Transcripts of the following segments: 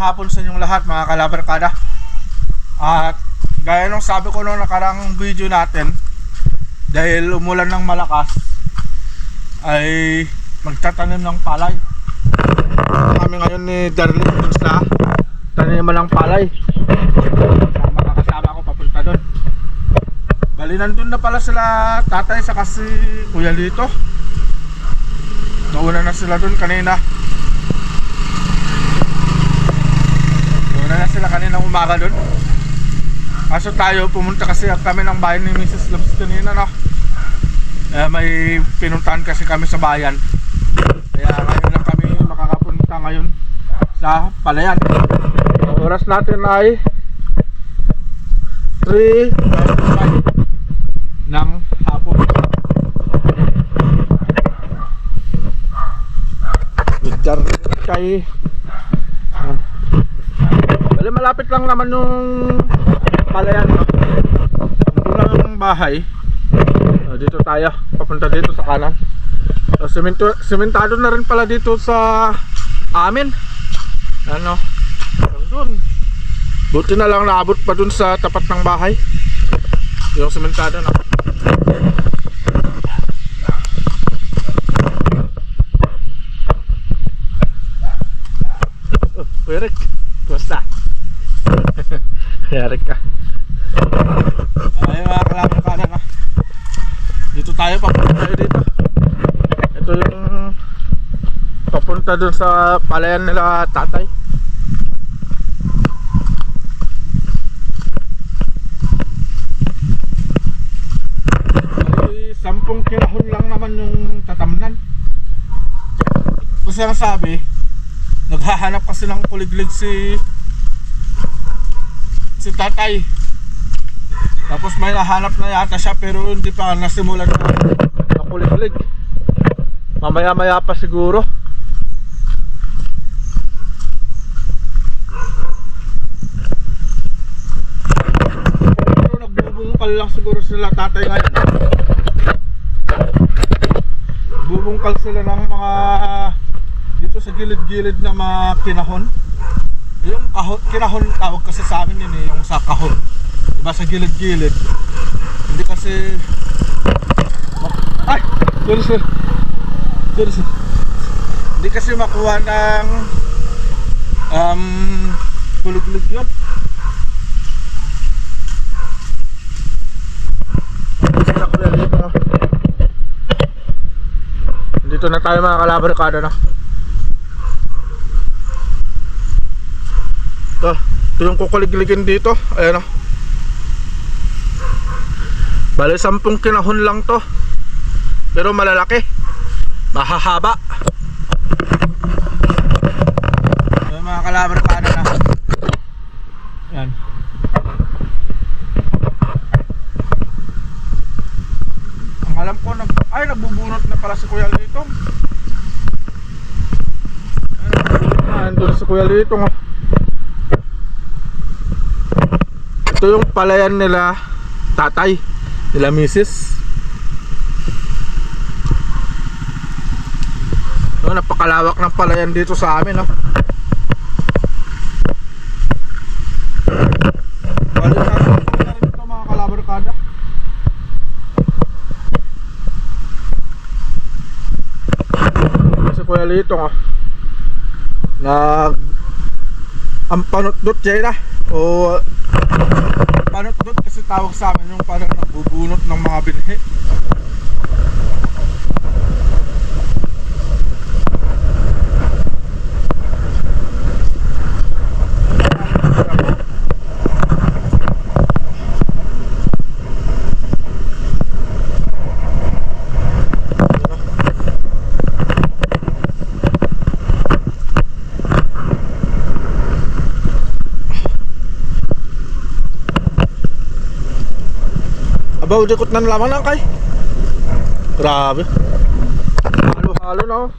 hapon sa inyong lahat mga kalabarkada. At gaya nung sabi ko nung nakarang video natin, dahil umulan ng malakas ay magtatanim ng palay. Kami ngayon ni Darlene dun sa taniman ng palay. Makakasama ko papunta dun. Bali nandun na pala sila tatay sa kasi Kuya Lito. Nauna na sila dun kanina. Nauna na sila kanina umaga dun. Kaso tayo pumunta kasi kami ng bayan ni Mrs. Labs kanina, no? May pinuntahan kasi kami sa bayan. Kaya ngayon lang kami makakapunta ngayon sa palayan. Ang oras natin ay 3:05 ng hapon. Kay bali malapit lang naman yung palayan, no? Ang unang bahay. Dito tayo, papunta dito sa kanan. Sementado na rin pala dito sa amin. Ano? Doon. Buti na lang naabot pa dun sa tapat ng bahay. Yung sementado na. Eric, kumusta? Eric ka. Ay mga kalabarkada, na dito tayo, papunta tayo dito. Ito yung papunta dun sa palayan nila tatay. Ay 10 kirahon lang naman yung tatamnan. Kasi ang sabi, naghahanap kasi ng kuliglig si tatay. Tapos may nahanap na yata siya pero hindi pa nasimulan na kuliglig. Mamaya maya pa siguro. Pero nagbubungkal lang siguro sila tatay ngayon. Bubungkal sila ng mga dito sa gilid-gilid na mga kinahon. Yung kinahon tawag kasi sa amin yun, yung sa kahon. Diba sa gilid-gilid. Hindi kasi ay! Sorry. Hindi kasi makuha ng kulog-kulog yun. Dito na tayo mga kalabarkada, no? Ito yung kukuligligin dito. Ayan, o. Bale 10 kinahon lang to. Pero malalaki. Mahahaba. Ayan mga kalabarkada, na. Ayan. Ang alam ko ay nagbubunot na pala si Kuya Litong. Nandun si Kuya Litong, oh. Ito yung palayan nila tatay, nila misis. So, napakalawak ng palayan dito sa amin, no? Bali na rin ito mga kalabarkada. Kasi Kuya Litong, oh, ang panot-dot dyan na, o panot-dot kasi tawag sa amin yung parang nagbubunot ng mga binhi. Abaw, dikot na naman lang kay. Grabe. Halo-halo na, oh.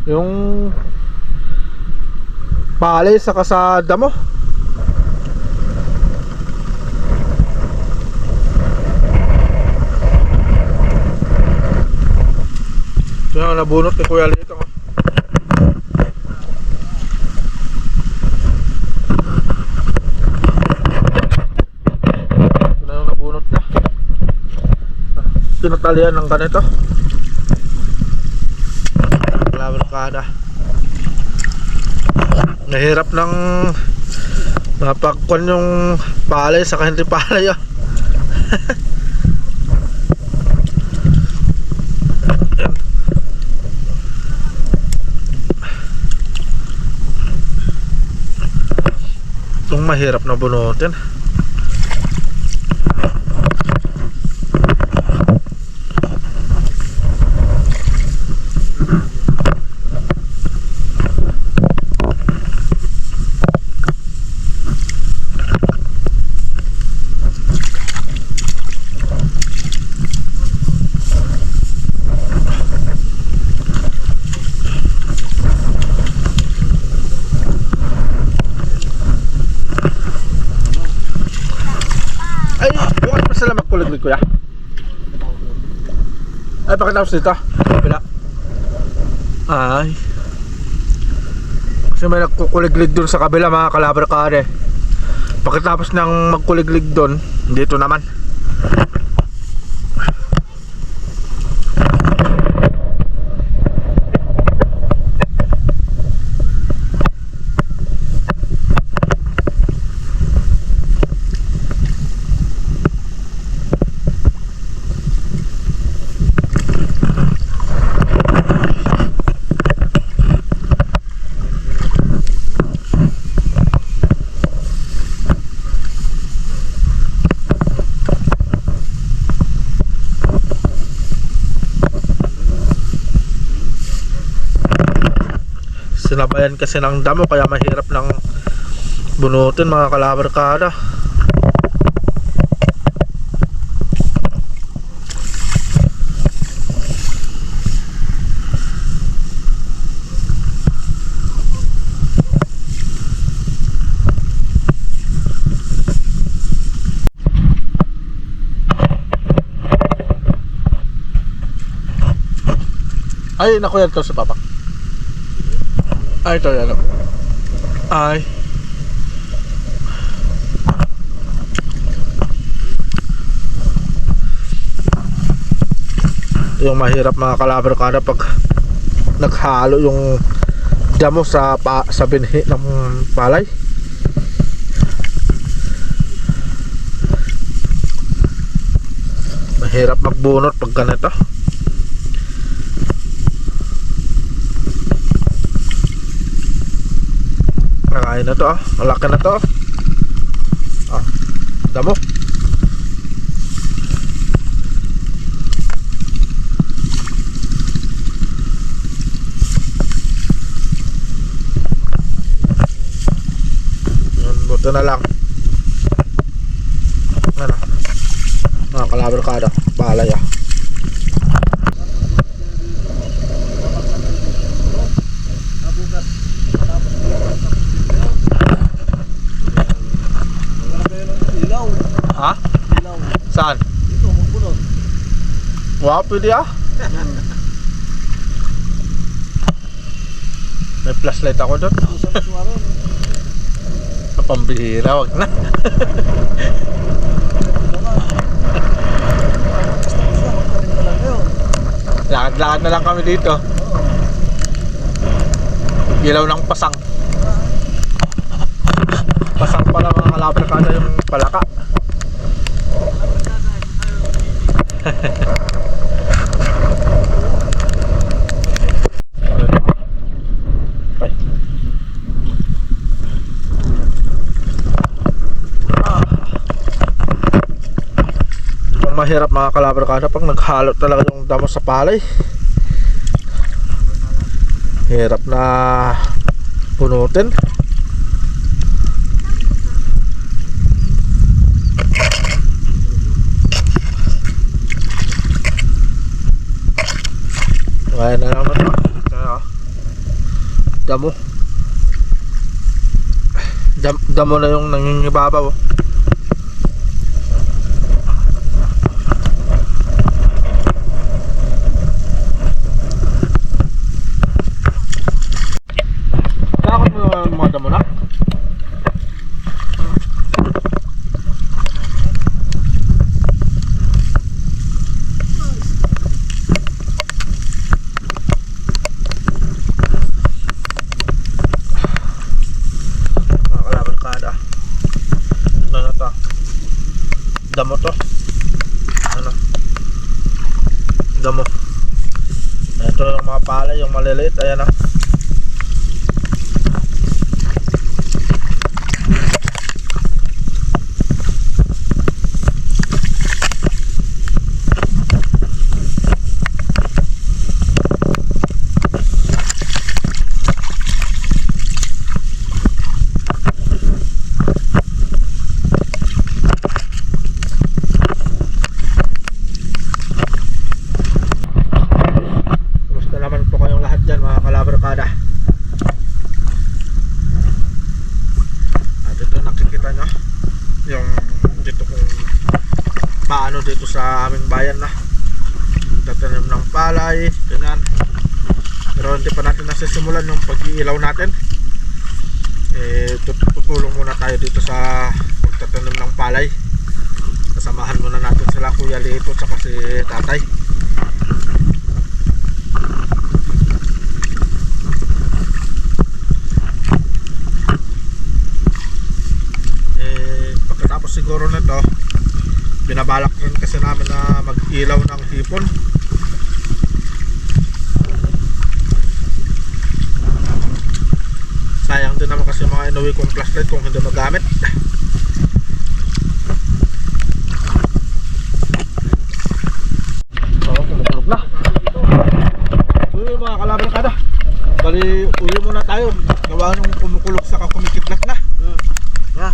Yung palay sa kasada mo. Ito yung nabunot ni Kuya Lito. tinatalian ng ganito. Kalabarkada. Nahirap ng mapagkuhan yung palay sa hindi palay ah. Itong mahirap na bunutin. Ay, bukas pa sila magkuliglig kuya. Ay, pakitapos dito. Bila. Ay. Kasi may nagkukuliglig dun sa kabila mga kalabarkada. Pakitapos ng magkuliglig dun, dito naman. Sinabayan kasi ng damo kaya mahirap ng bunutin mga kalabarkada. Ay, naku yan to si Papa. Ay, ito yan. Ay. Ito yung mahirap mga kalabarkada pag naghalo yung damo sa binhi ng palay. Mahirap magbunot pag ganito. Nakain na to ah. Malaki na to ah. Damo. Yan, buto na lang. Ano? Mga kalabarkada. Palay ah. Ha? Saan? Dito, magbunot. Wow, pwede ah. May flashlight ako doon. Pambihira, wag na. Lakad-lakad na lang kami dito. Ilaw ng pasang. Pasang pala mga kalabarkada yung palaka. Ang mahirap mga kalabarkada pag naghalo talaga yung damo sa palay. Hirap na punutin. Kaya na lang ito. Kaya damo. Damo na yung nangingibabaw. Takot mo yung mga damo na? Damo to. Ano? Damo. Ito yung mga palay, yung maliliit. Ayan, kada. At ito nakikita nyo yung dito kung paano dito sa aming bayan na tatanim ng palay, ganyan. Pero hindi pa natin nasisimulan yung pag-iilaw natin. Tutulong muna tayo dito sa pagtatanim ng palay. Kasamahan muna natin sila Kuya Lito at si Tatay. Pagkatapos siguro na to, binabalak rin kasi namin na mag-ilaw ng hipon. Sayang din naman kasi mga inuwi kong flashlight kung hindi magamit. Oo, kumukulog na. Uy mga kalaban kada, bali uwi muna tayo. Gawa nung kumukulog saka kumikidlat na. Yeah.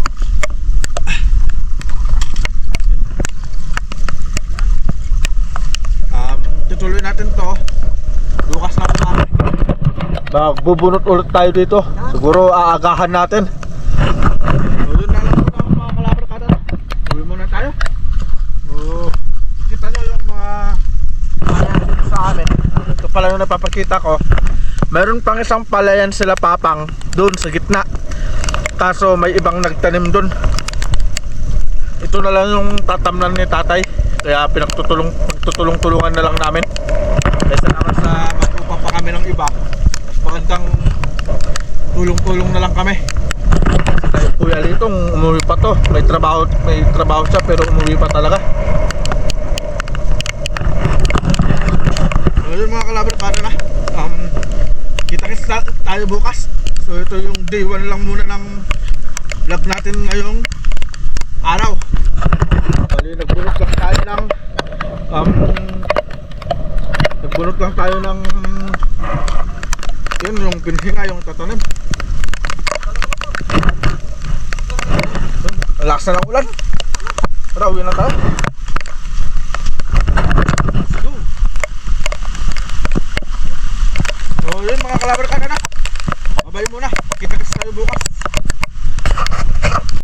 Tutuloy natin to. Bukas na po namin. Magbubunot ulit tayo dito. Siguro aagahan natin. So, yun na lang po tayo mga kalabar kada. Uwi muna tayo. Kita nyo yung mga dito sa amin. Ito pala yung napapakita ko. Meron pang isang palayan sila Papang doon sa gitna. Kaso may ibang nagtanim doon. Ito na lang yung tatamnan ni Tatay. Kaya pagtutulong-tulungan na lang namin. Kaysa naman sa mag-upa pa kami ng iba. Mas magandang tulong-tulong na lang kami. Kaya Kuya Litong umuwi pa to. May trabaho siya pero umuwi pa talaga. So yun mga kalaban, para na. Kita-kita tayo bukas. So ito yung day 1 lang muna ng vlog natin ngayong araw. Bali, nagbunot lang tayo ng yun yung binhinga yung tatanim. Lakas na ng ulan. Tara, uwi na tayo. So yun mga kalabar ka na.